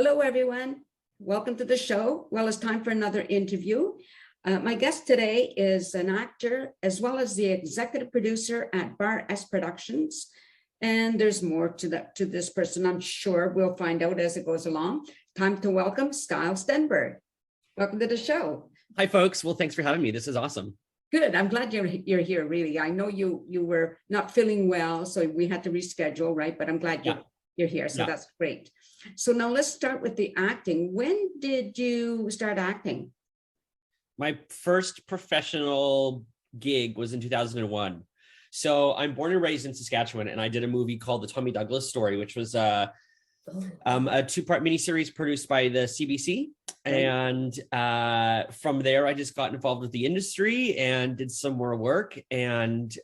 Hello, everyone. Welcome to the show. Well, it's time for another interview. My guest today is an actor as well as the executive producer at Bar S Productions. And there's more to this person, I'm sure we'll find out as it goes along. Time to welcome Stenberg. Welcome to the show. Hi, folks. Well, thanks for having me. This is awesome. Good. I'm glad you're here, really. I know you were not feeling well, so we had to reschedule, right? But I'm glad you're here, so that's great. So now let's start with the acting. When did you start acting? My first professional gig was in 2001. So I'm born and raised in Saskatchewan, and I did a movie called The Tommy Douglas Story, which was a two-part miniseries produced by the CBC. And from there, I just got involved with the industry and did some more work and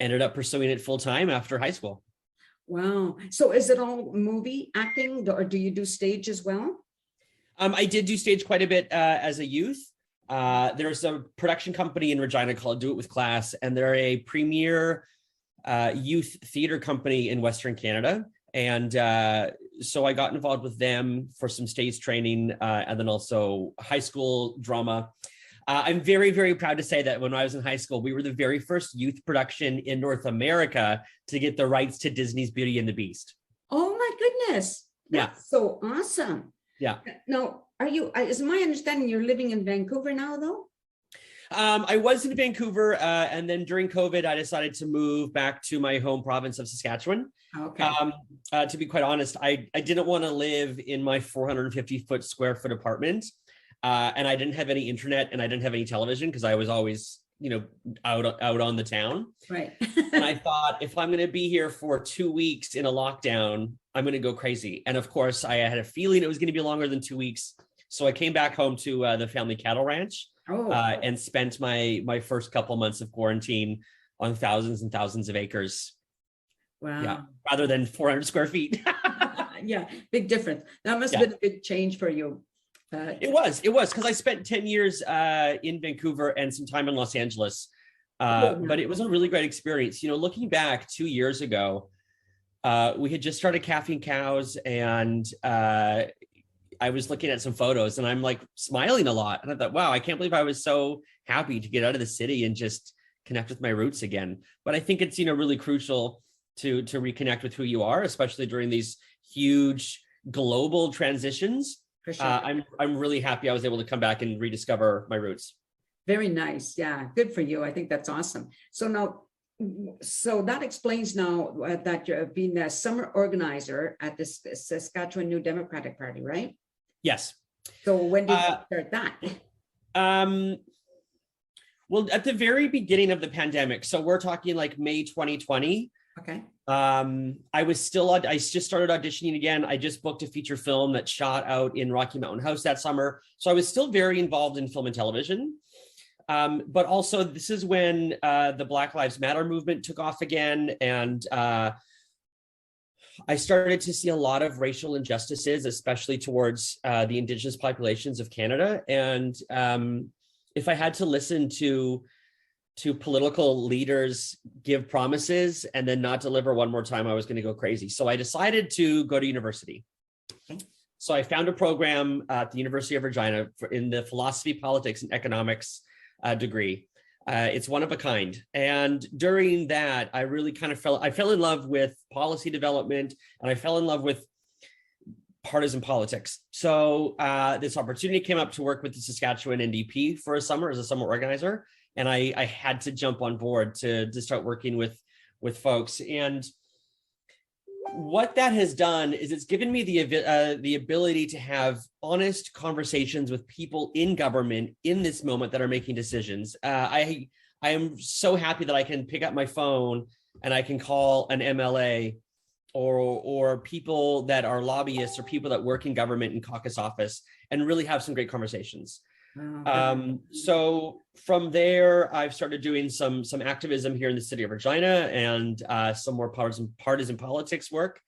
ended up pursuing it full-time after high school. Wow. So is it all movie acting, or do you do stage as well? I did do stage quite a bit as a youth. There's a production company in Regina called Do It With Class, and they're a premier youth theater company in Western Canada. And so I got involved with them for some stage training and then also high school drama. I'm very, very proud to say that when I was in high school, we were the very first youth production in North America to get the rights to Disney's Beauty and the Beast. Oh my goodness. That's so awesome. Yeah. Now, is my understanding you're living in Vancouver now, though? I was in Vancouver, and then during COVID, I decided to move back to my home province of Saskatchewan. Okay. To be quite honest, I didn't want to live in my 450 square foot apartment, and I didn't have any internet and I didn't have any television because I was always, out on the town. Right. And I thought, if I'm going to be here for 2 weeks in a lockdown, I'm going to go crazy. And of course, I had a feeling it was going to be longer than 2 weeks. So I came back home to the family cattle ranch. And spent my first couple months of quarantine on thousands and thousands of acres. Wow. Yeah, rather than 400 square feet. Yeah, big difference. That must have been a big change for you. It was because I spent 10 years in Vancouver and some time in Los Angeles. But it was a really great experience. Looking back 2 years ago, we had just started calving cows, and I was looking at some photos and I'm like smiling a lot. And I thought, wow, I can't believe I was so happy to get out of the city and just connect with my roots again. But I think it's, really crucial to reconnect with who you are, especially during these huge global transitions. For sure. I'm really happy I was able to come back and rediscover my roots. Very nice. Yeah. Good for you. I think that's awesome. So that explains now that you're being a summer organizer at the Saskatchewan New Democratic Party, right? Yes. So when did you start that? Well, at the very beginning of the pandemic. So we're talking like May 2020. Okay. I just started auditioning again. I just booked a feature film that shot out in Rocky Mountain House that summer. So I was still very involved in film and television. But also this is when the Black Lives Matter movement took off again. And I started to see a lot of racial injustices, especially towards the Indigenous populations of Canada. And if I had to listen to political leaders give promises and then not deliver one more time, I was going to go crazy. So I decided to go to university. Okay. So I found a program at the University of Regina in the philosophy, politics, and economics degree. It's one of a kind. And during that, I really I fell in love with policy development, and I fell in love with partisan politics. So this opportunity came up to work with the Saskatchewan NDP for a summer as a summer organizer. And I had to jump on board to start working with folks. And what that has done is it's given me the ability to have honest conversations with people in government in this moment that are making decisions. I am so happy that I can pick up my phone and I can call an MLA or people that are lobbyists or people that work in government in caucus office and really have some great conversations. So from there, I've started doing some activism here in the city of Regina and some more partisan politics work.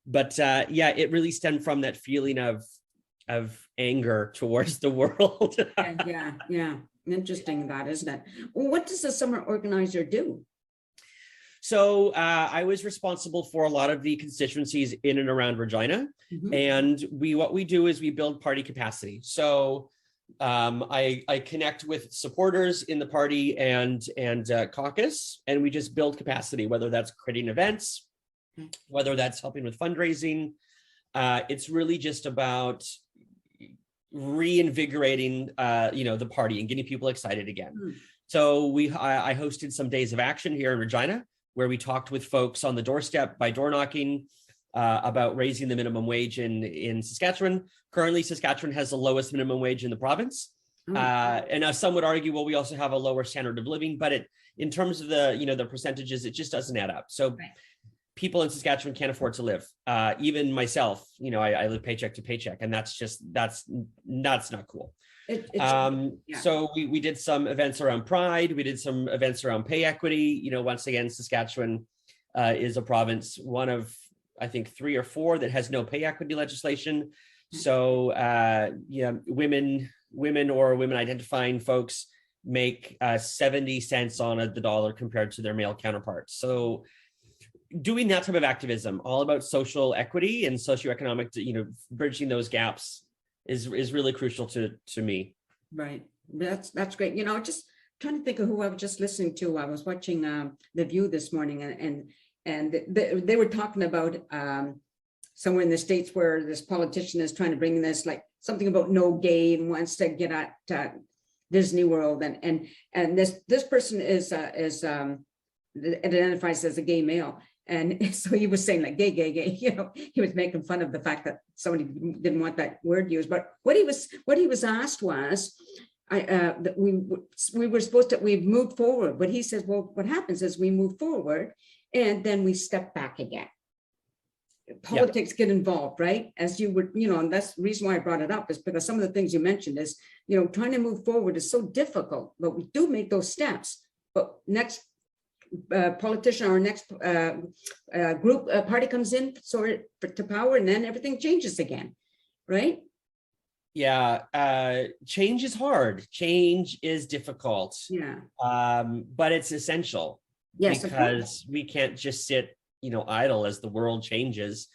But it really stemmed from that feeling of anger towards the world. Yeah. Interesting that, isn't it? Well, what does the summer organizer do? So I was responsible for a lot of the constituencies in and around Regina. And what we do is we build party capacity. So I connect with supporters in the party and caucus, and we just build capacity, whether that's creating events, whether that's helping with fundraising. It's really just about reinvigorating, the party and getting people excited again. So I hosted some days of action here in Regina, where we talked with folks on the doorstep by door knocking about raising the minimum wage in Saskatchewan. Currently, Saskatchewan has the lowest minimum wage in the province. And some would argue, well, we also have a lower standard of living, but in terms of the percentages, it just doesn't add up. So people in Saskatchewan can't afford to live. Even myself, I live paycheck to paycheck, and that's not cool. So we did some events around Pride. We did some events around pay equity. Once again, Saskatchewan is a province, one of, I think, 3 or 4 that has no pay equity legislation. So women or women identifying folks make 70 cents on the dollar compared to their male counterparts. So doing that type of activism, all about social equity and socioeconomic, bridging those gaps is really crucial to me. Right. That's great. Just trying to think of who I was just listening to. I was watching The View this morning, and they were talking about somewhere in the States where this politician is trying to bring this, like something about no gay, and wants to get at Disney World, and this person is identifies as a gay male. And so he was saying like gay, he was making fun of the fact that somebody didn't want that word used. But what he was asked was, that we were supposed to, we've moved forward. But he says, well, what happens is we move forward and then we step back again. Politics get involved, right? As you would, and that's the reason why I brought it up, is because some of the things you mentioned is, trying to move forward is so difficult, but we do make those steps. But next politician or next group party comes in to power, and then everything changes again, right? Change is hard. Change is difficult. But it's essential. Yes, because we can't just sit idle as the world changes.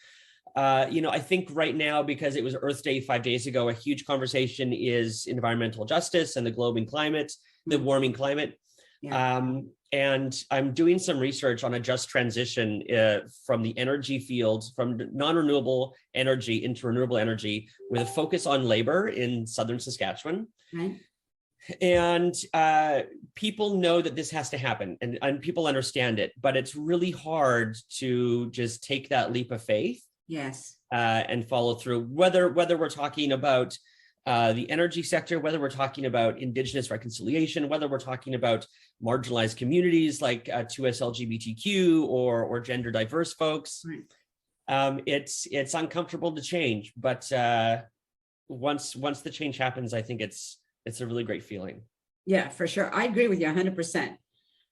I think right now, because it was Earth Day 5 days ago, a huge conversation is environmental justice and the global climate, the warming climate. And I'm doing some research on a just transition from the energy field, from non-renewable energy into renewable energy, with a focus on labor in southern Saskatchewan. Right. And people know that this has to happen, and people understand it, but it's really hard to just take that leap of faith. Yes. And follow through, whether we're talking about the energy sector, whether we're talking about Indigenous reconciliation, whether we're talking about marginalized communities like 2S LGBTQ or gender diverse folks. Right. It's uncomfortable to change, but once the change happens, I think it's a really great feeling. Yeah, for sure. I agree with you 100%.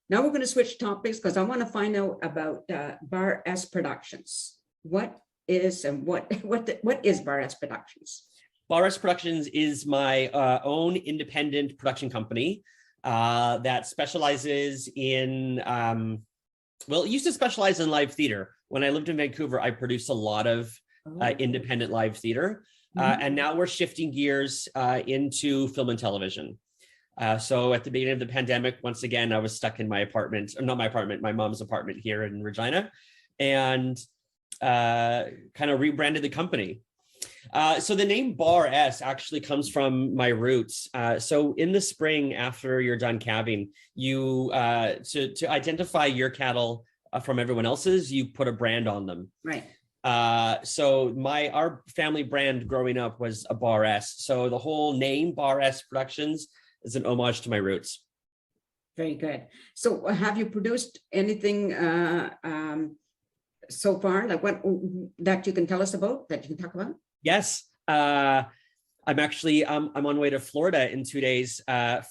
Now we're going to switch topics because I want to find out about Bar S Productions. What is Bar S Productions? Bar S Productions is my own independent production company that specializes in, it used to specialize in live theater. When I lived in Vancouver, I produced a lot of independent live theater. And now we're shifting gears into film and television. So at the beginning of the pandemic, once again, I was stuck in my apartment, or not my apartment, my mom's apartment here in Regina, and kind of rebranded the company. So the name Bar S actually comes from my roots. So in the spring, after you're done calving, you to identify your cattle from everyone else's, you put a brand on them. Right. So our family brand growing up was a Bar S. So the whole name Bar S Productions is an homage to my roots. Very good. So have you produced anything so far, like what that you can tell us about, that you can talk about? Yes. I'm actually, I'm on my way to Florida in 2 days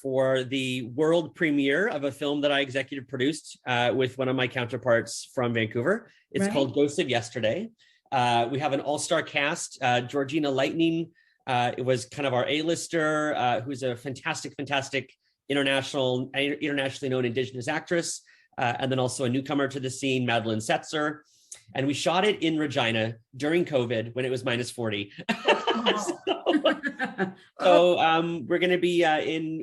for the world premiere of a film that I executive produced with one of my counterparts from Vancouver. It's called Ghosts of Yesterday. We have an all-star cast. Georgina Lightning, it was kind of our A-lister, who's a fantastic internationally known Indigenous actress. and then also a newcomer to the scene, Madeline Setzer. And we shot it in Regina during COVID when it was -40. We're going to be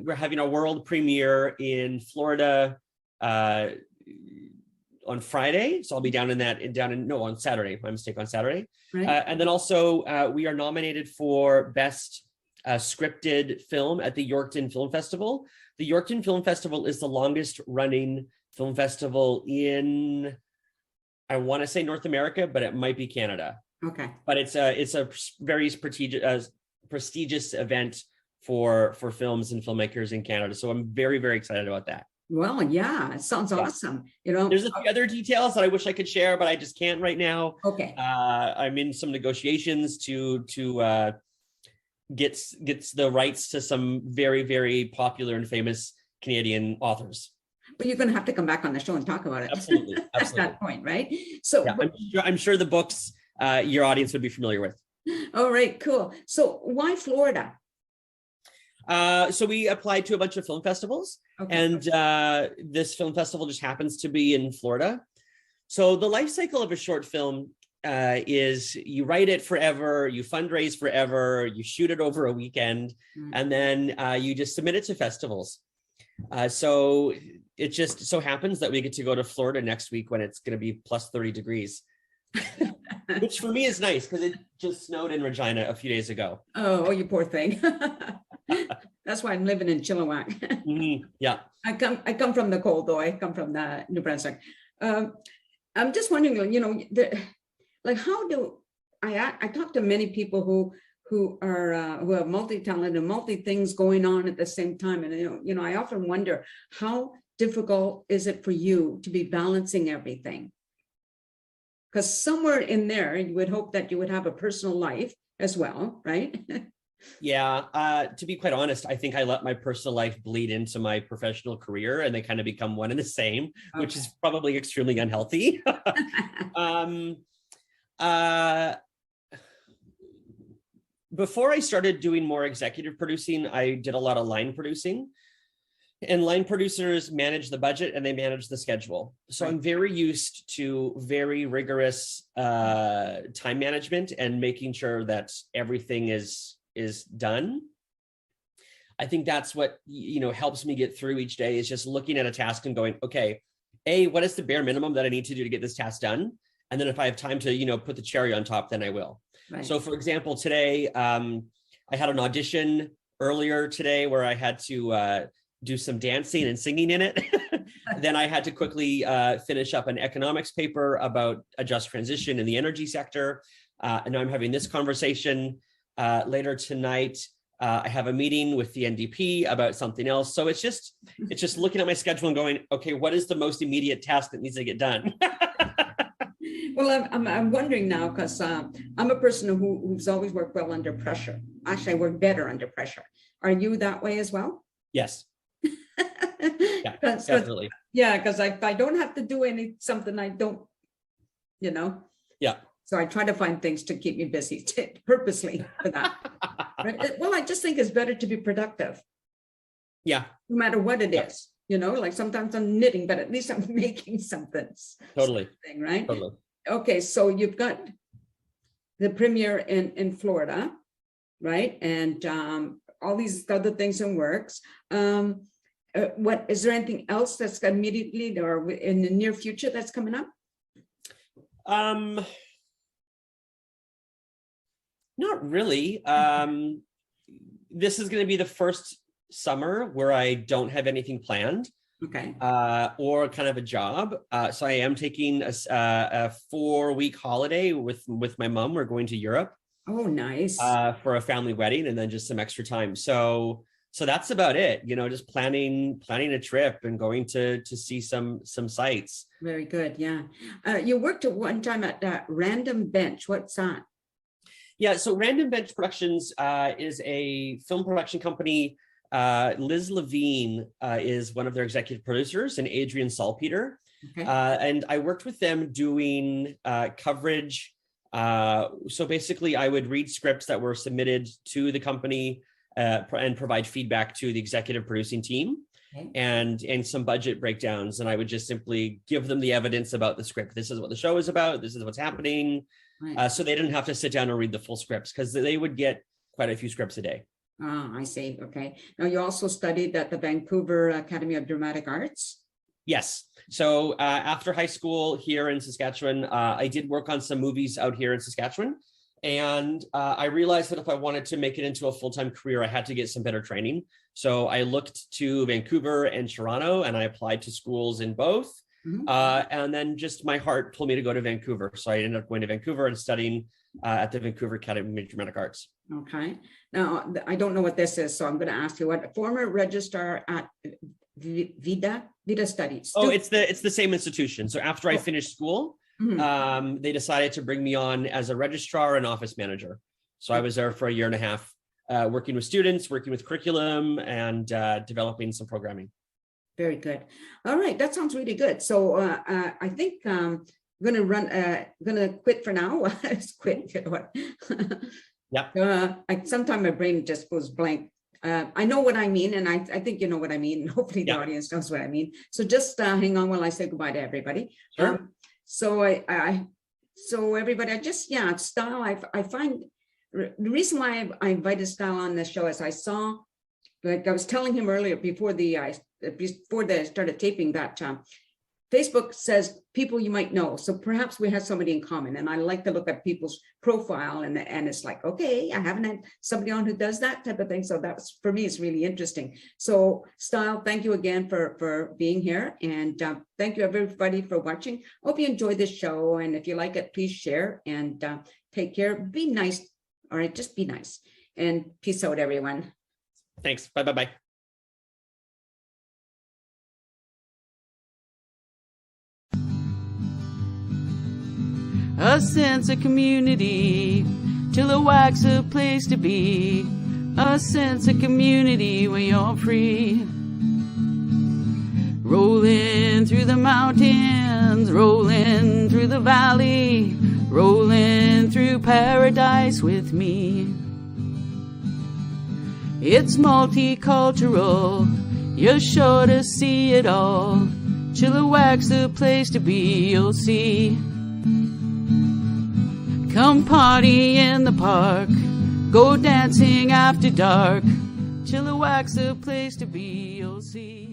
we're having a world premiere in Florida on Friday. So I'll be on Saturday, my mistake, on Saturday. Right. And then also we are nominated for Best Scripted Film at the Yorkton Film Festival. The Yorkton Film Festival is the longest running film festival in, I want to say North America, but it might be Canada. Okay. But it's a very prestigious event for films and filmmakers in Canada. So I'm very, very excited about that. Well, yeah, it sounds awesome. You know, there's a few other details that I wish I could share, but I just can't right now. Okay. I'm in some negotiations to gets the rights to some very, very popular and famous Canadian authors. But you're going to have to come back on the show and talk about it. Absolutely. At that point, right? So yeah, I'm sure the books your audience would be familiar with. All right, cool. So why Florida? So we applied to a bunch of film festivals, okay. And this film festival just happens to be in Florida. So the life cycle of a short film is you write it forever, you fundraise forever, you shoot it over a weekend, and then you just submit it to festivals. So it just so happens that we get to go to Florida next week when it's going to be plus 30 degrees, which for me is nice because it just snowed in Regina a few days ago. Oh, you poor thing. That's why I'm living in Chilliwack. Mm-hmm. Yeah. I come from the cold, though. I come from the New Brunswick. I'm just wondering, you know, like how do I talk to many people who have multi-talented, multi things going on at the same time, and you know, I often wonder how difficult is it for you to be balancing everything? Because somewhere in there, you would hope that you would have a personal life as well, right? Yeah, to be quite honest, I think I let my personal life bleed into my professional career and they kind of become one and the same, okay. Which is probably extremely unhealthy. Before I started doing more executive producing, I did a lot of line producing. And line producers manage the budget and they manage the schedule. So I'm very used to very rigorous time management and making sure that everything is done. I think that's what, you know, helps me get through each day, is just looking at a task and going, okay, what is the bare minimum that I need to do to get this task done? And then if I have time to, you know, put the cherry on top, then I will. Right. So for example, today, I had an audition earlier today where I had to do some dancing and singing in it. Then I had to quickly finish up an economics paper about a just transition in the energy sector. And now I'm having this conversation later tonight. I have a meeting with the NDP about something else. So it's just looking at my schedule and going, okay, what is the most immediate task that needs to get done? Well, I'm wondering now, because I'm a person who's always worked well under pressure. Actually, I work better under pressure. Are you that way as well? Yes. Yeah, definitely. Yeah, because if I don't have to do something I don't, you know. Yeah. So I try to find things to keep me busy purposely for that. Right? Well, I just think it's better to be productive. Yeah. No matter what it is, you know, like sometimes I'm knitting, but at least I'm making something. Totally. Right? Totally. Okay, so you've got the premiere in Florida, right? And all these other things in works. What is there anything else that's immediately or in the near future that's coming up? Not really. This is going to be the first summer where I don't have anything planned. Okay. Or kind of a job. So I am taking a 4-week holiday with my mom. We're going to Europe. Oh, nice. For a family wedding and then just some extra time. So that's about it. You know, just planning a trip and going to see some sites. Very good. Yeah. You worked at one time at Random Bench. What's that? Yeah. So Random Bench Productions is a film production company. Liz Levine is one of their executive producers, and Adrian Salpeter. Okay. And I worked with them doing coverage. So basically, I would read scripts that were submitted to the company and provide feedback to the executive producing team. Okay. and some budget breakdowns. And I would just simply give them the evidence about the script. This is what the show is about. This is what's happening. Right. So they didn't have to sit down and read the full scripts, because they would get quite a few scripts a day. Ah, I see. Okay. Now you also studied at the Vancouver Academy of Dramatic Arts. Yes. So after high school here in Saskatchewan, I did work on some movies out here in Saskatchewan. And I realized that if I wanted to make it into a full-time career, I had to get some better training. So I looked to Vancouver and Toronto, and I applied to schools in both. Mhm. And then just my heart told me to go to Vancouver. So I ended up going to Vancouver and studying at the Vancouver Academy of Dramatic Arts. Okay. Now, I don't know what this is, so I'm going to ask you what former registrar at Vida Studies. Oh, it's the same institution. So after I finished school, Mhm. they decided to bring me on as a registrar and office manager. So I was there for a year and a half, working with students, working with curriculum, and developing some programming. Very good. All right, that sounds really good. So I think I'm gonna quit for now. Quit. You know what? Yeah. Sometimes my brain just goes blank. I know what I mean, and I think you know what I mean. Hopefully the Yeah. audience knows what I mean. So just hang on while I say goodbye to everybody. Sure. So everybody, style. I find the reason why I invited Style on the show is I saw, like I was telling him earlier before they started taping, that Facebook says people you might know. So perhaps we have somebody in common, and I like to look at people's profile, and it's like, okay, I haven't had somebody on who does that type of thing. So that's, for me, it's really interesting. So Style, thank you again for being here, and thank you everybody for watching. Hope you enjoyed this show, and if you like it, please share, and take care. Be nice. All right, just be nice, and peace out, everyone. Thanks. Bye. Bye. A sense of community, Chilliwack's a place to be. A sense of community where you're free. Rolling through the mountains, rolling through the valley, rolling through paradise with me. It's multicultural, you're sure to see it all. Chilliwack's the place to be, you'll see. Come party in the park, go dancing after dark. Chilliwack's the place to be, you'll see.